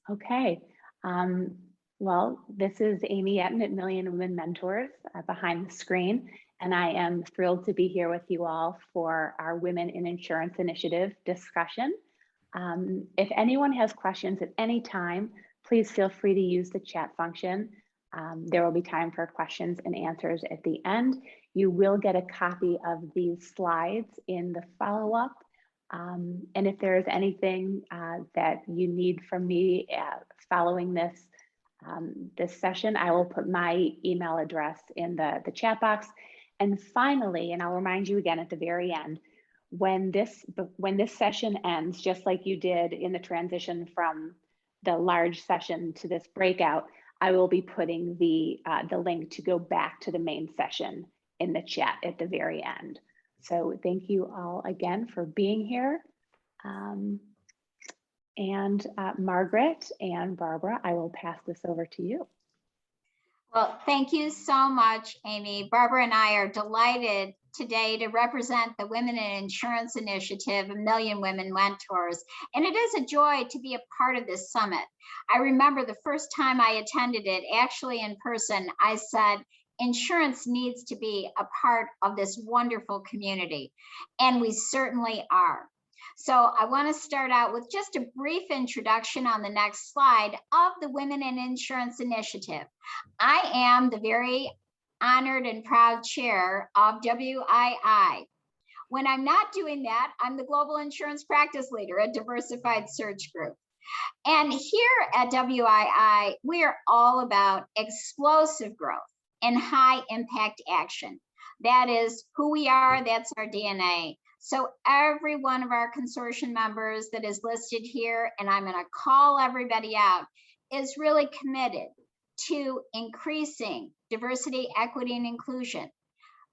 Okay. Um, well, this is Amy Etten at Million Women Mentors behind the screen, and I am thrilled to be here with you all for our Women in Insurance Initiative discussion. If anyone has questions at any time, please feel free to use the chat function. There will be time for questions and answers at the end. You will get a copy of these slides in the follow-up. And if there is anything that you need from me following this this session, I will put my email address in the chat box. And finally, and I'll remind you again at the very end, when this session ends, just like you did in the transition from the large session to this breakout, I will be putting the link to go back to the main session in the chat at the very end. So thank you all again for being here. Margaret and Barbara, I will pass this over to you. Well, thank you so much, Amy. Barbara and I are delighted today to represent the Women in Insurance Initiative, A Million Women Mentors. And it is a joy to be a part of this summit. I remember the first time I attended it, actually in person, I said, insurance needs to be a part of this wonderful community. And we certainly are. So I want to start out with just a brief introduction on the next slide of the Women in Insurance Initiative. I am the very honored and proud chair of WII. When I'm not doing that, I'm the Global Insurance Practice Leader at Diversified Search Group. And here at WII, we are all about explosive growth and high impact action. That is who we are, that's our DNA. So every one of our consortium members that is listed here, and I'm going to call everybody out, is really committed to increasing diversity, equity, and inclusion,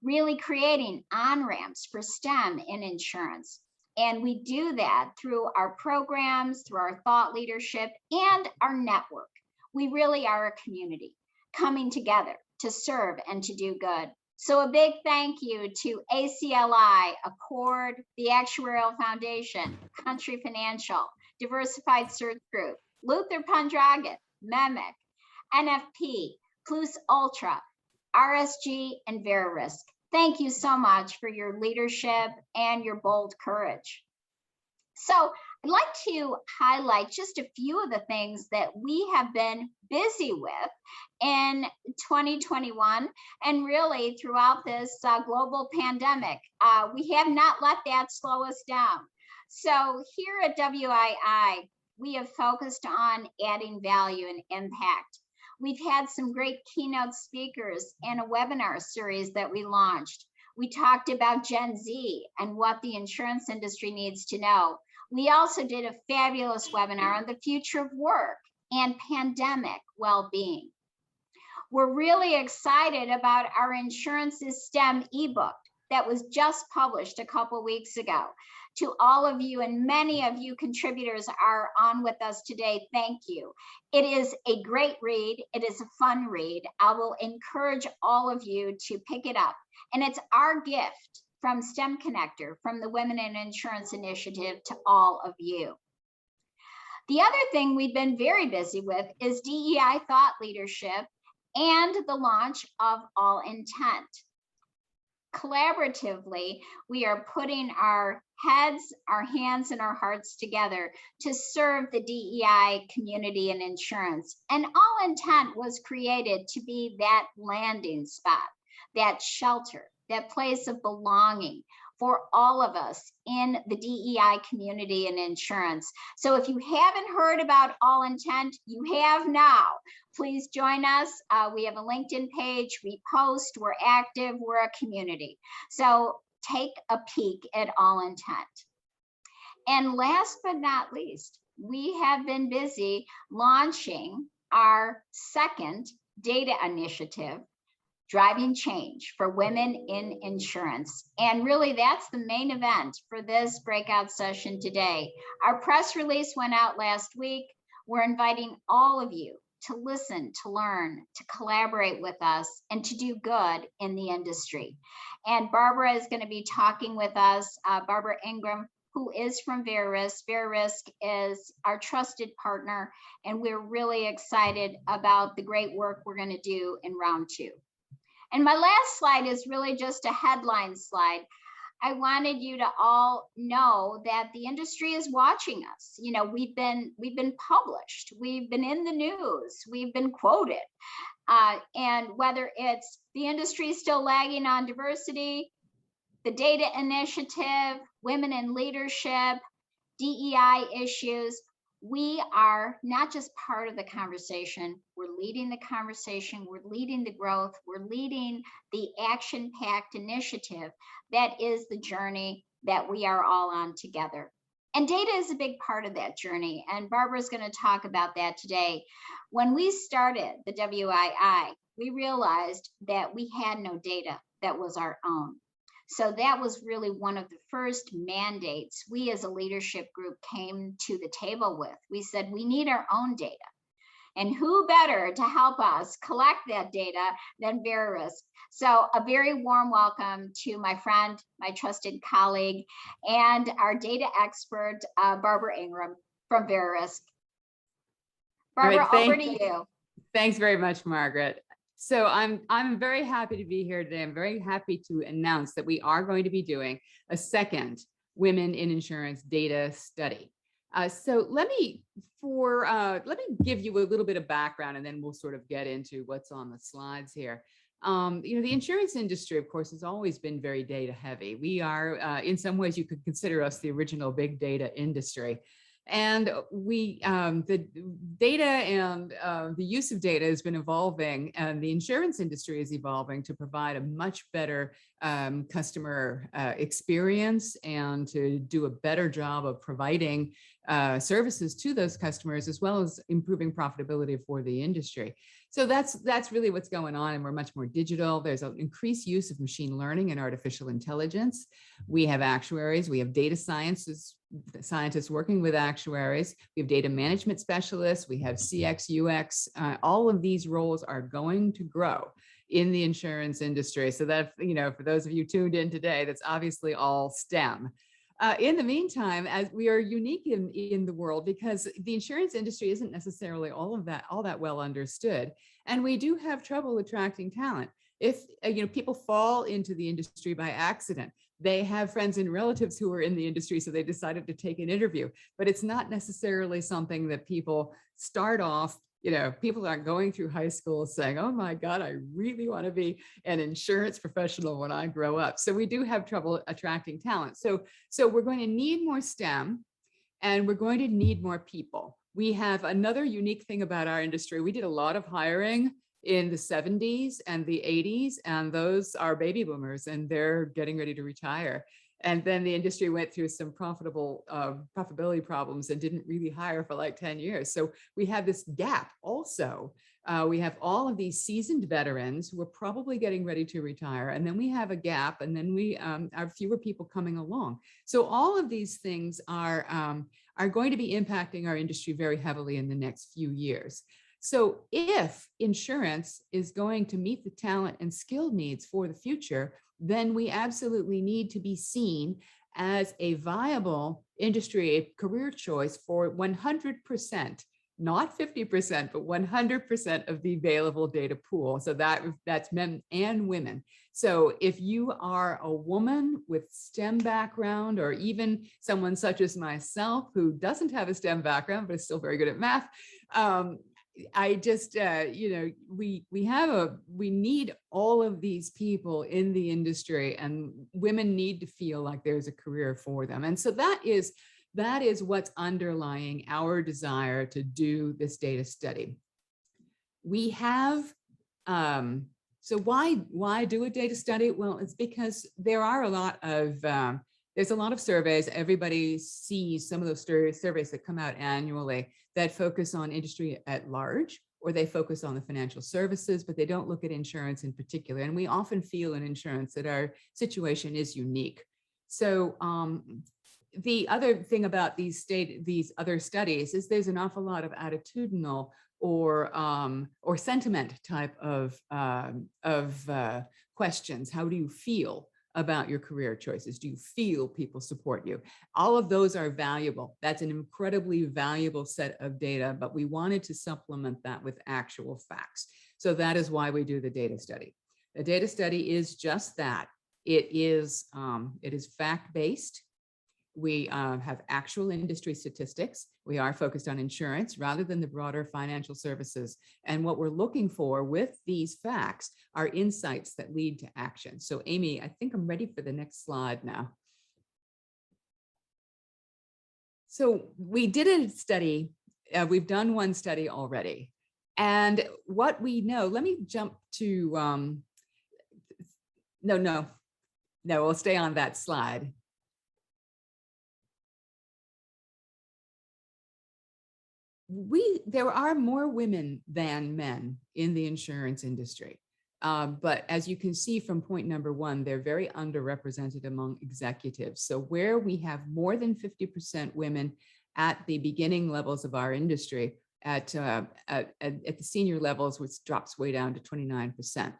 really creating on-ramps for STEM in insurance. And we do that through our programs, through our thought leadership, and our network. We really are a community coming together to serve and to do good. So a big thank you to ACLI, Accord, the Actuarial Foundation, Country Financial, Diversified Search Group, Luther Pendragon, MEMIC, NFP, Plus Ultra, RSG, and Verisk. Thank you so much for your leadership and your bold courage. So I'd like to highlight just a few of the things that we have been busy with in 2021 and really throughout this global pandemic. We have not let that slow us down. So here at WII, we have focused on adding value and impact. We've had some great keynote speakers and a webinar series that we launched. We talked about Gen Z and what the insurance industry needs to know. We also did a fabulous webinar on the future of work and pandemic well-being. We're really excited about our Insurance is STEM ebook that was just published a couple weeks ago. To all of you, and many of you contributors are on with us today, thank you. It is a great read. It is a fun read. I will encourage all of you to pick it up. And it's our gift from STEM Connector, from the Women in Insurance Initiative, to all of you. The other thing we've been very busy with is DEI thought leadership and the launch of All Intent. Collaboratively, we are putting our heads, our hands, and our hearts together to serve the DEI community in insurance. And All Intent was created to be that landing spot, that shelter, that place of belonging for all of us in the DEI community and insurance. So if you haven't heard about All Intent, you have now. Please join us. We have a LinkedIn page, we post, we're active, we're a community. So take a peek at All Intent. And last but not least, we have been busy launching our second data initiative, Driving Change for Women in Insurance. And really that's the main event for this breakout session today. Our press release went out last week. We're inviting all of you to listen, to learn, to collaborate with us, and to do good in the industry. And Barbara is going to be talking with us, Barbara Ingram, who is from Verisk. Verisk is our trusted partner, and we're really excited about the great work we're going to do in round 2. And my last slide is really just a headline slide. I wanted you to all know that the industry is watching us. You know, we've been published, we've been in the news, we've been quoted. And whether it's the industry still lagging on diversity, the data initiative, women in leadership, DEI issues, we are not just part of the conversation, we're leading the conversation, we're leading the growth, we're leading the action-packed initiative that is the journey that we are all on together. And data is a big part of that journey, and Barbara's going to talk about that today. When we started the WII, we realized that we had no data that was our own. So that was really one of the first mandates we as a leadership group came to the table with. We said, we need our own data. And who better to help us collect that data than Verisk? So a very warm welcome to my friend, my trusted colleague, and our data expert, Barbara Ingram from Verisk. Barbara, over to you. Thanks very much, Margaret. So I'm very happy to be here today. I'm very happy to announce that we are going to be doing a second Women in Insurance data study. So let me give you a little bit of background, and then we'll sort of get into what's on the slides here. You know, the insurance industry, of course, has always been very data heavy. We are, in some ways, you could consider us the original big data industry. And the data and the use of data has been evolving, and the insurance industry is evolving to provide a much better customer experience and to do a better job of providing services to those customers, as well as improving profitability for the industry. So that's really what's going on, and we're much more digital. There's an increased use of machine learning and artificial intelligence. We have actuaries, we have data scientists working with actuaries, we have data management specialists, we have CX, UX. All of these roles are going to grow in the insurance industry. So that, you know, for those of you tuned in today, that's obviously all STEM. In the meantime, as we are unique in the world, because the insurance industry isn't necessarily all that well understood, and we do have trouble attracting talent. If you know, people fall into the industry by accident, they have friends and relatives who are in the industry, so they decided to take an interview. But it's not necessarily something that people start off. You know, people aren't going through high school saying, oh my God, I really want to be an insurance professional when I grow up. So we do have trouble attracting talent. So we're going to need more STEM, and we're going to need more people. We have another unique thing about our industry. We did a lot of hiring in the 70s and the 80s, and those are baby boomers, and they're getting ready to retire. And then the industry went through some profitability problems and didn't really hire for like 10 years. So we have this gap also. We have all of these seasoned veterans who are probably getting ready to retire. And then we have a gap, and then we have fewer people coming along. So all of these things are going to be impacting our industry very heavily in the next few years. So if insurance is going to meet the talent and skill needs for the future, then we absolutely need to be seen as a viable industry, a career choice for 100%, not 50%, but 100% of the available data pool. So that's men and women. So if you are a woman with STEM background, or even someone such as myself who doesn't have a STEM background, but is still very good at math, I just, you know, we need all of these people in the industry, and women need to feel like there's a career for them. And so that is what's underlying our desire to do this data study. We have, so why do a data study? Well, it's because there are a lot of, there's a lot of surveys. Everybody sees some of those surveys that come out annually that focus on industry at large, or they focus on the financial services, but they don't look at insurance in particular. And we often feel in insurance that our situation is unique. So the other thing about these other studies is there's an awful lot of attitudinal or sentiment type of questions. How do you feel about your career choices? Do you feel people support you? All of those are valuable. That's an incredibly valuable set of data, but we wanted to supplement that with actual facts. So that is why we do the data study. The data study is just that. It is fact-based. We have actual industry statistics. We are focused on insurance rather than the broader financial services. And what we're looking for with these facts are insights that lead to action. So Amy, I think I'm ready for the next slide now. So we did a study. We've done one study already. And what we know, let me jump to, no, we'll stay on that slide. There are more women than men in the insurance industry. But as you can see from point number one, they're very underrepresented among executives. So where we have more than 50% women at the beginning levels of our industry, at the senior levels, which drops way down to 29%.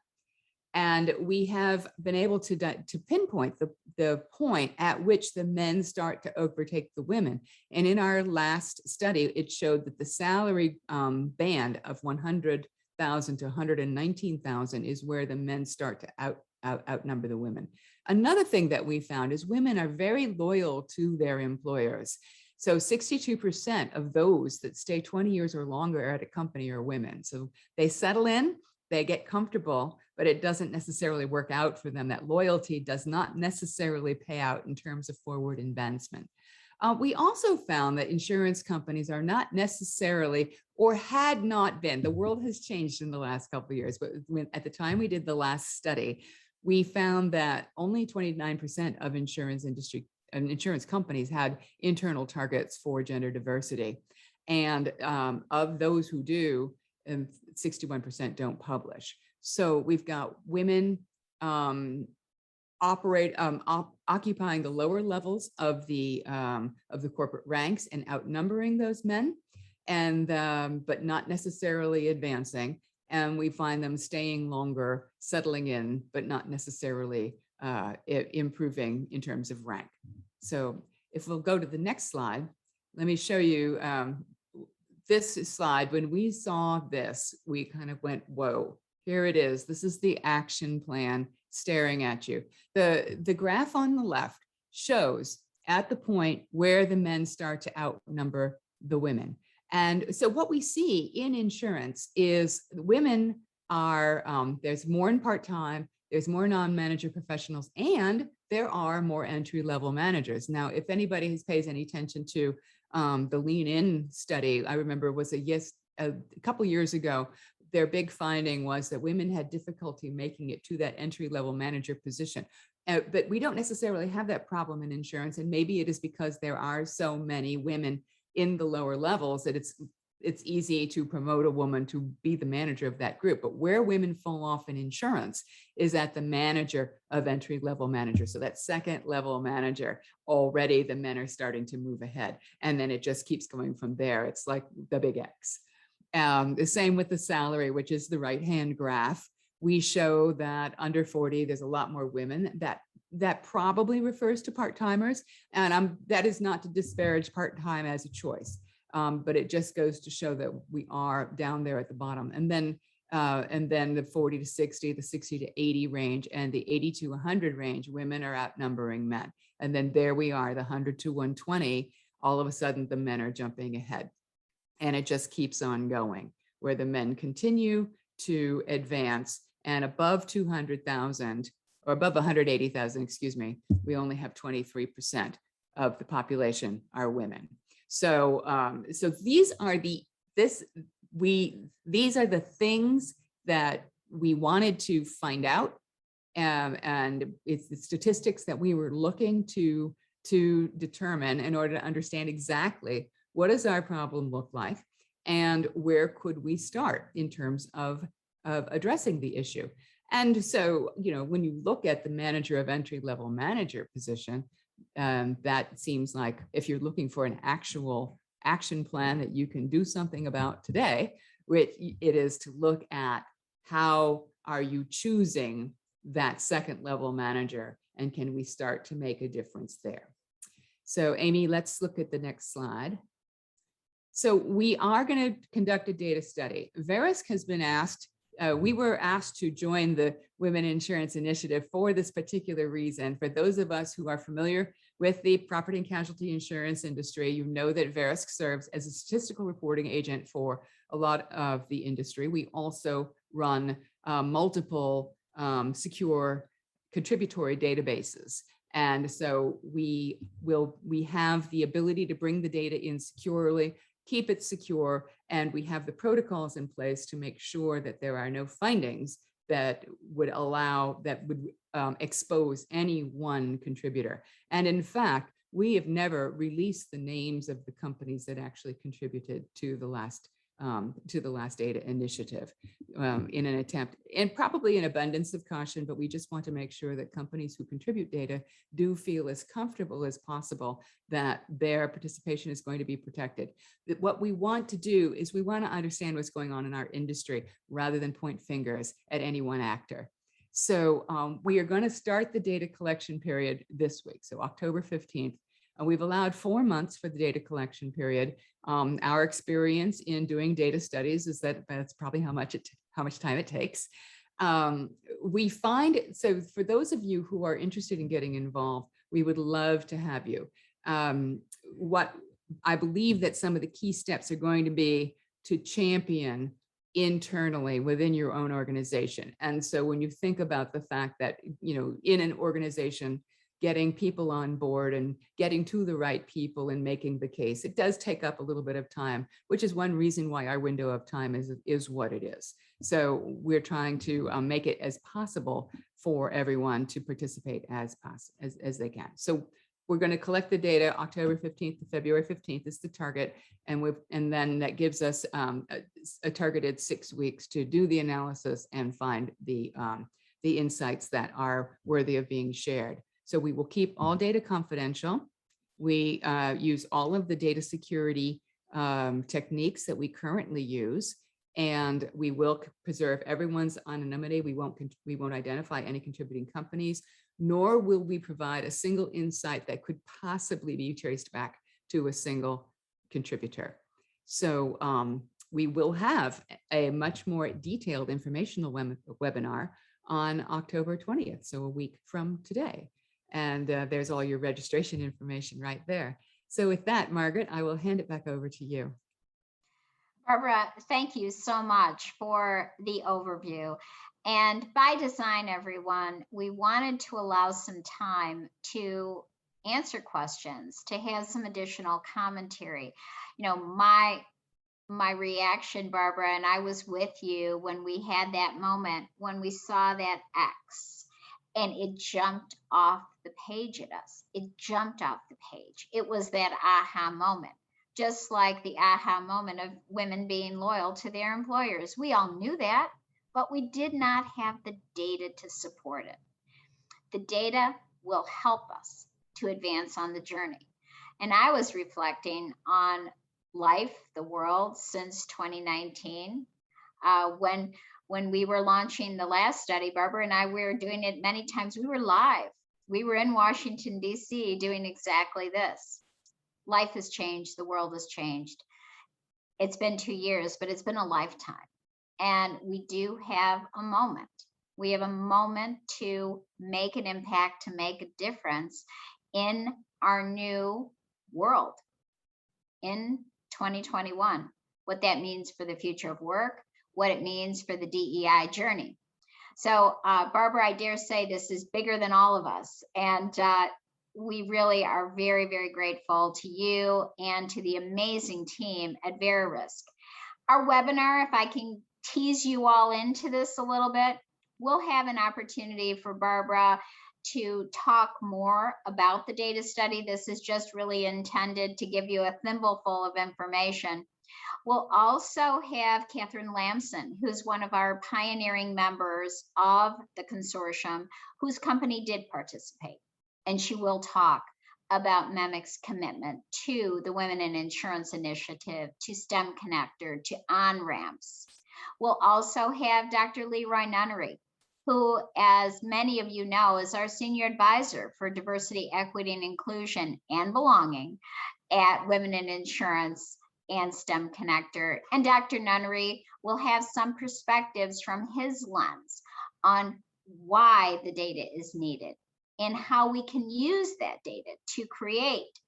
And we have been able to pinpoint the point at which the men start to overtake the women. And in our last study, it showed that the salary band of 100,000 to 119,000 is where the men start to outnumber the women. Another thing that we found is women are very loyal to their employers. So 62% of those that stay 20 years or longer at a company are women. So they settle in, they get comfortable, but it doesn't necessarily work out for them. That loyalty does not necessarily pay out in terms of forward advancement. We also found that insurance companies are not necessarily, or had not been, the world has changed in the last couple of years, but at the time we did the last study, we found that only 29% of insurance companies had internal targets for gender diversity. And of those who do, 61% don't publish. So we've got women occupying the lower levels of the corporate ranks and outnumbering those men, and but not necessarily advancing. And we find them staying longer, settling in, but not necessarily improving in terms of rank. So if we'll go to the next slide, let me show you this slide. When we saw this, we kind of went, whoa, here it is. This is the action plan staring at you. The graph on the left shows at the point where the men start to outnumber the women. And so what we see in insurance is women are, there's more in part-time, there's more non-manager professionals, and there are more entry-level managers. Now, if anybody pays any attention to the Lean In study, I remember was a couple years ago, their big finding was that women had difficulty making it to that entry-level manager position. But we don't necessarily have that problem in insurance, and maybe it is because there are so many women in the lower levels that it's easy to promote a woman to be the manager of that group. But where women fall off in insurance is at the manager of entry-level manager. So that second level manager, already the men are starting to move ahead. And then it just keeps going from there. It's like the big X. The same with the salary, which is the right-hand graph. We show that under 40, there's a lot more women. That probably refers to part-timers. And that is not to disparage part-time as a choice. But it just goes to show that we are down there at the bottom. And then the 40 to 60, the 60 to 80 range, and the 80 to 100 range, women are outnumbering men. And then there we are, the 100 to 120, all of a sudden the men are jumping ahead. And it just keeps on going, where the men continue to advance, and above 200,000, or above 180,000, excuse me, we only have 23% of the population are women. So, so these are the things that we wanted to find out, and it's the statistics that we were looking to determine in order to understand exactly what does our problem look like, and where could we start in terms of addressing the issue. And so, you know, when you look at the manager of entry-level manager position, that seems like if you're looking for an actual action plan that you can do something about today, which it is to look at how are you choosing that second level manager and can we start to make a difference there? So Amy, let's look at the next slide. So we are going to conduct a data study. Verisk has been asked, we were asked to join the Women in Insurance Initiative for this particular reason. For those of us who are familiar with the property and casualty insurance industry, you know that Verisk serves as a statistical reporting agent for a lot of the industry. We also run multiple secure contributory databases. And so we have the ability to bring the data in securely, keep it secure, and we have the protocols in place to make sure that there are no findings that would expose any one contributor. And in fact, we have never released the names of the companies that actually contributed to the last data initiative in an attempt, and probably an abundance of caution, but we just want to make sure that companies who contribute data do feel as comfortable as possible that their participation is going to be protected. What we want to do is we want to understand what's going on in our industry rather than point fingers at any one actor. So we are going to start the data collection period this week, so October 15th. We've allowed 4 months for the data collection period. Our experience in doing data studies is that that's probably how much time it takes. We find, so for those of you who are interested in getting involved, we would love to have you. What I believe that some of the key steps are going to be to champion internally within your own organization. And so when you think about the fact that, you know, in an organization, getting people on board and getting to the right people and making the case, it does take up a little bit of time, which is one reason why our window of time is what it is. So we're trying to make it as possible for everyone to participate as they can. So we're going to collect the data October 15th to February 15th is the target. And then that gives us a targeted 6 weeks to do the analysis and find the insights that are worthy of being shared. So we will keep all data confidential. We use all of the data security techniques that we currently use, and we will preserve everyone's anonymity. We won't identify any contributing companies, nor will we provide a single insight that could possibly be traced back to a single contributor. So we will have a much more detailed informational webinar on October 20th, so a week from today. And there's all your registration information right there. So with that, Margaret, I will hand it back over to you. Barbara, thank you so much for the overview. And by design, everyone, we wanted to allow some time to answer questions, to have some additional commentary. You know, my reaction, Barbara, and I was with you when we had that moment, when we saw that X, and it jumped off the page at us. It jumped off the page. It was that aha moment, just like the aha moment of women being loyal to their employers. We all knew that, but we did not have the data to support it. The data will help us to advance on the journey. And I was reflecting on life, the world since 2019, when we were launching the last study. Barbara and I were doing it many times. We were live. We were in Washington, D.C. doing exactly this. Life has changed. The world has changed. It's been 2 years, but it's been a lifetime. And we do have a moment. We have a moment to make an impact, to make a difference in our new world in 2021. What that means for the future of work, what it means for the DEI journey. So Barbara, I dare say this is bigger than all of us. And we really are very, very grateful to you and to the amazing team at Verisk. Our webinar, if I can tease you all into this a little bit, we'll have an opportunity for Barbara to talk more about the data study. This is just really intended to give you a thimbleful of information. We'll also have Catherine Lamson, who's one of our pioneering members of the consortium, whose company did participate. And she will talk about MEMIC's commitment to the Women in Insurance Initiative, to STEM Connector, to on-ramps. We'll also have Dr. Leroy Nunnery, who, as many of you know, is our senior advisor for diversity, equity, and inclusion and belonging at Women in Insurance and STEM Connector. And Dr. Nunnery will have some perspectives from his lens on why the data is needed and how we can use that data to create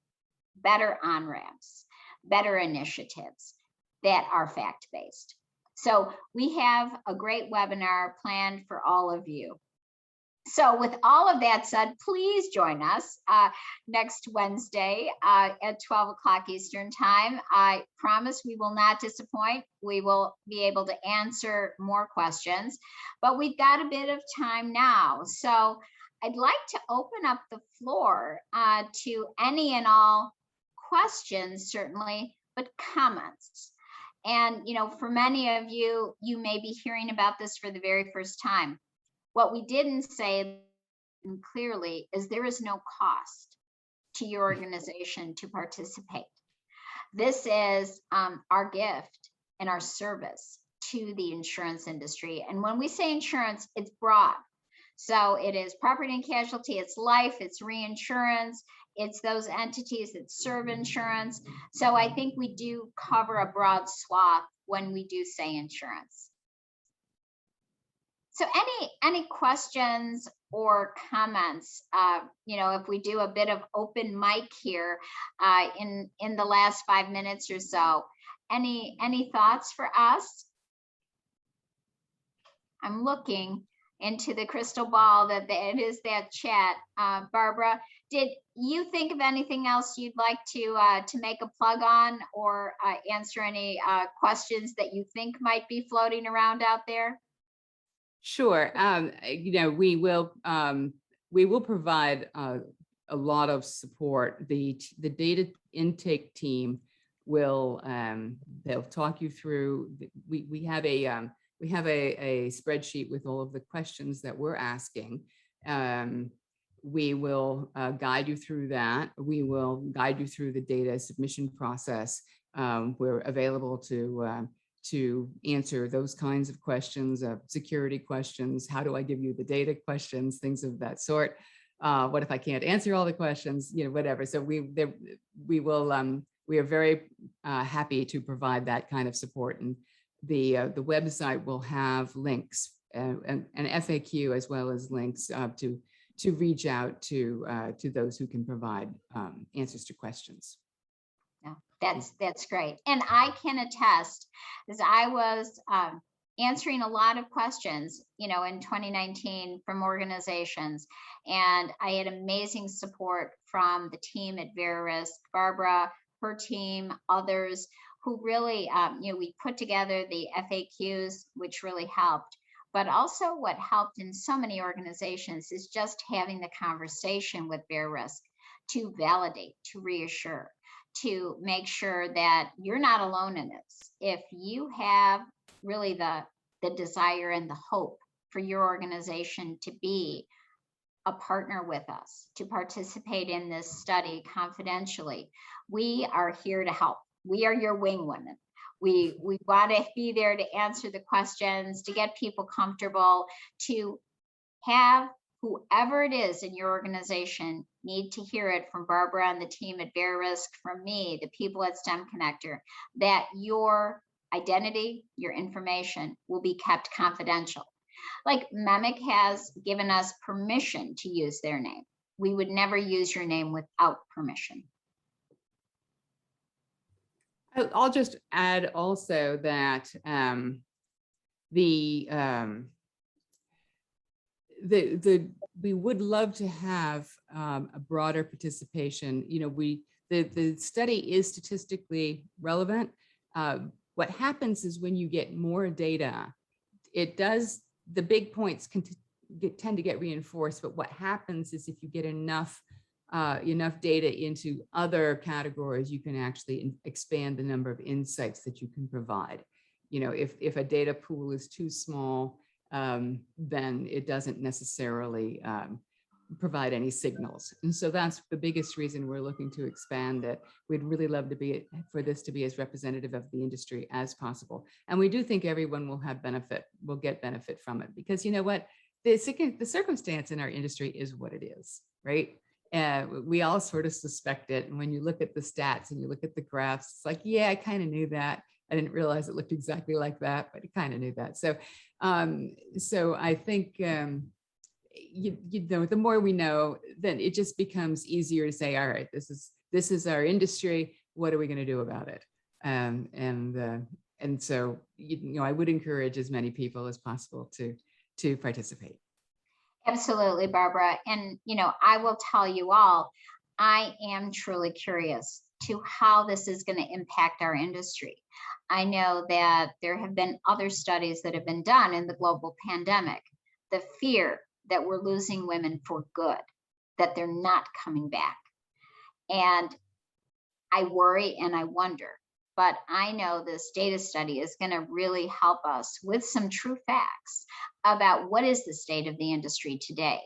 better on-ramps, better initiatives that are fact-based. So we have a great webinar planned for all of you. So with all of that said, please join us next Wednesday at 12 o'clock Eastern time. I promise we will not disappoint. We will be able to answer more questions, but we've got a bit of time now. So I'd like to open up the floor to any and all questions, certainly, but comments. And, you know, for many of you, you may be hearing about this for the very first time. What we didn't say clearly is there is no cost to your organization to participate. This is our gift and our service to the insurance industry. And when we say insurance, it's broad. So it is property and casualty, it's life, it's reinsurance, it's those entities that serve insurance. So I think we do cover a broad swath when we do say insurance. So any questions or comments? You know, if we do a bit of open mic here in the last 5 minutes or so, any thoughts for us? I'm looking into the crystal ball that it is that chat. Barbara, did you think of anything else you'd like to make a plug on, or answer any questions that you think might be floating around out there? Sure. You know, we will provide a lot of support. The data intake team will they'll talk you through. We have a spreadsheet with all of the questions that we're asking. We will guide you through that. We will guide you through the data submission process. We're available to answer those kinds of questions, security questions, how do I give you the data questions, things of that sort. What if I can't answer all the questions, you know, whatever. So we are very happy to provide that kind of support. And the website will have links, an FAQ, as well as links to reach out to those who can provide answers to questions. That's great. And I can attest, as I was answering a lot of questions, you know, in 2019 from organizations, and I had amazing support from the team at VeriRisk, Barbara, her team, others who really, you know, we put together the FAQs, which really helped. But also what helped in so many organizations is just having the conversation with VeriRisk to validate, to reassure, to make sure that you're not alone in this. If you have really the desire and the hope for your organization to be a partner with us, to participate in this study confidentially, we are here to help. We are your wing women. We want to be there to answer the questions, to get people comfortable, to have whoever it is in your organization need to hear it from Barbara and the team at VeriRisk, from me, the people at STEM Connector, that your identity, your information will be kept confidential. Like MEMIC has given us permission to use their name. We would never use your name without permission. I'll just add also that we would love to have a broader participation. You know, the study is statistically relevant. What happens is when you get more data, the big points tend to get reinforced. But what happens is if you get enough data into other categories, you can actually expand the number of insights that you can provide. You know, if a data pool is too small, then it doesn't necessarily provide any signals. And so that's the biggest reason we're looking to expand it. We'd really love for this to be as representative of the industry as possible. And we do think everyone will get benefit from it, because you know what? the circumstance in our industry is what it is, right? We all sort of suspect it. And when you look at the stats and you look at the graphs, it's like, yeah, I kind of knew that. I didn't realize it looked exactly like that, but I kind of knew that. So, so I think, you know, the more we know, then it just becomes easier to say, all right, this is our industry. What are we going to do about it? And so, you know, I would encourage as many people as possible to participate. Absolutely, Barbara. And, you know, I will tell you all, I am truly curious to how this is going to impact our industry. I know that there have been other studies that have been done in the global pandemic. The fear that we're losing women for good, that they're not coming back. And I worry and I wonder, but I know this data study is going to really help us with some true facts about what is the state of the industry today.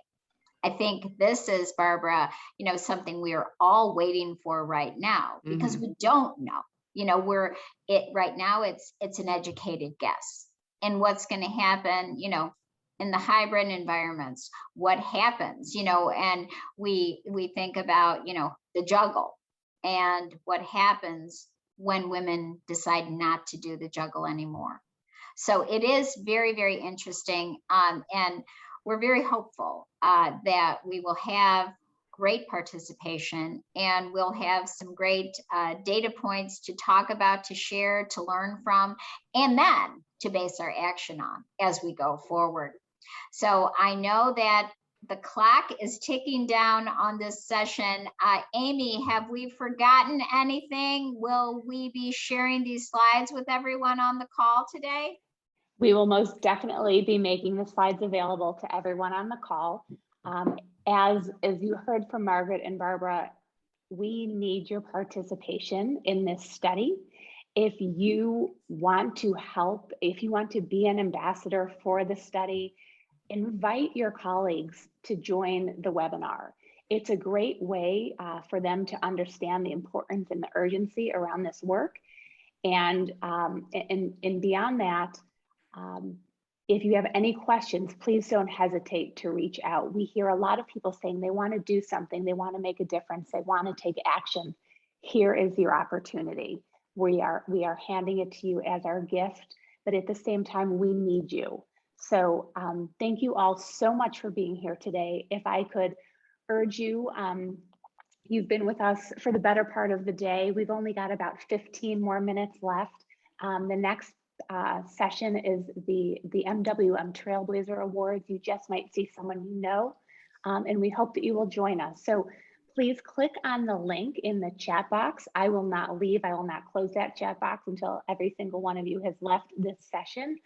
I think this is, Barbara, you know, something we are all waiting for right now because we don't know. You know, right now it's an educated guess. And what's going to happen, you know, in the hybrid environments, what happens, you know, and we think about, you know, the juggle and what happens when women decide not to do the juggle anymore. So it is very, very interesting. And we're very hopeful that we will have great participation and we'll have some great data points to talk about, to share, to learn from, and then to base our action on as we go forward. So I know that the clock is ticking down on this session. Amy, have we forgotten anything? Will we be sharing these slides with everyone on the call today? We will most definitely be making the slides available to everyone on the call. As you heard from Margaret and Barbara, we need your participation in this study. If you want to help, if you want to be an ambassador for the study, invite your colleagues to join the webinar. It's a great way for them to understand the importance and the urgency around this work. And beyond that, if you have any questions, please don't hesitate to reach out. We hear a lot of people saying they want to do something, they want to make a difference, they want to take action. Here is your opportunity. We are handing it to you as our gift, but at the same time, we need you. So thank you all so much for being here today. If I could urge you, you've been with us for the better part of the day. We've only got about 15 more minutes left. The next session is the MWM Trailblazer Awards. You just might see someone you know, and we hope that you will join us. So please click on the link in the chat box. I will not leave. I will not close that chat box until every single one of you has left this session.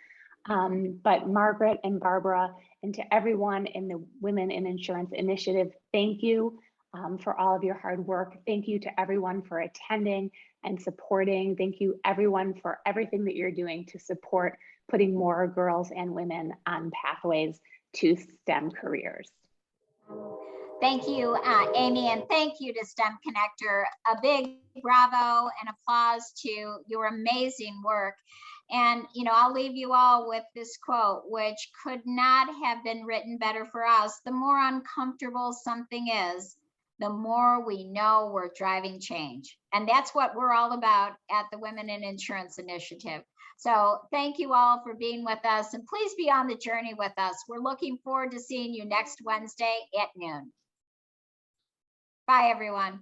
But Margaret and Barbara, and to everyone in the Women in Insurance Initiative, thank you for all of your hard work. Thank you to everyone for attending and supporting. Thank you everyone for everything that you're doing to support putting more girls and women on pathways to STEM careers. Thank you, Amy, and thank you to STEM Connector. A big bravo and applause to your amazing work. And, you know, I'll leave you all with this quote, which could not have been written better for us. The more uncomfortable something is, the more we know we're driving change. And that's what we're all about at the Women in Insurance Initiative. So thank you all for being with us, and please be on the journey with us. We're looking forward to seeing you next Wednesday at noon. Bye, everyone.